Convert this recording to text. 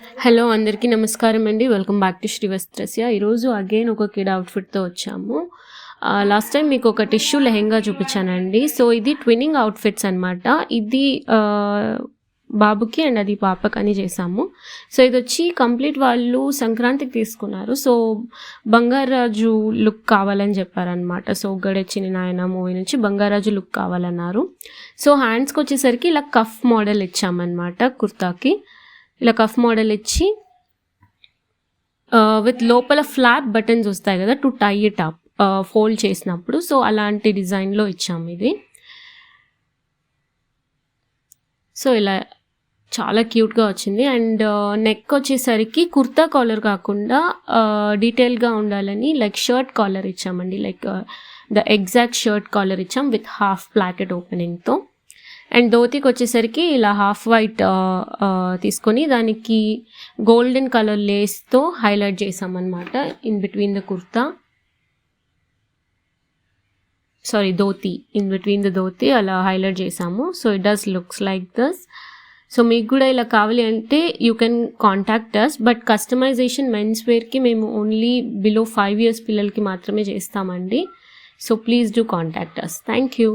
Hello అందరికీ నమస్కారం అండి. Welcome back to Sri Vastrasya. ఈరోజు అగైన్ ఒక కిడ్ అవుట్ఫిట్తో వచ్చాము. లాస్ట్ టైం మీకు ఒక టిష్యూ లెహెంగా చూపించానండి. సో ఇది ట్విన్నింగ్ అవుట్ఫిట్స్ అనమాట. ఇది బాబుకి అండ్ అది పాపకని చేసాము. సో ఇది వచ్చి కంప్లీట్ వాళ్ళు సంక్రాంతికి తీసుకున్నారు. సో బంగారాజు లుక్ కావాలని చెప్పారనమాట. సో గడచిన నాయన మూవీ నుంచి బంగారాజు లుక్ కావాలన్నారు. సో హ్యాండ్స్కి వచ్చేసరికి ఇలా కఫ్ మోడల్ ఇచ్చామన్నమాట. కుర్తాకి ఇలా కఫ్ మోడల్ ఇచ్చి విత్ లోపల ఫ్లాప్ బటన్స్ వస్తాయి కదా to tie it up fold చేసినప్పుడు. సో అలాంటి డిజైన్లో ఇచ్చాము ఇది. సో ఇలా చాలా క్యూట్గా వచ్చింది. అండ్ నెక్ వచ్చేసరికి కుర్తా కాలర్ కాకుండా డీటెయిల్గా ఉండాలని లైక్ షర్ట్ కాలర్ ఇచ్చామండి. Like the exact shirt collar ఇచ్చాం విత్ హాఫ్ ప్లాకెట్ ఓపెనింగ్తో. అండ్ ధోతికి వచ్చేసరికి ఇలా హాఫ్ వైట్ తీసుకొని దానికి గోల్డెన్ కలర్ లేస్తో హైలైట్ చేసామన్నమాట in between the kurta. Dhoti in between the dhoti అలా హైలైట్ చేసాము. So it does looks like thus. So మీకు కూడా ఇలా కావాలి అంటే you can contact us. But customisation men's వేర్కి మేము ఓన్లీ బిలో 5 years పిల్లలకి మాత్రమే చేస్తామండి. So please do contact us. Thank you.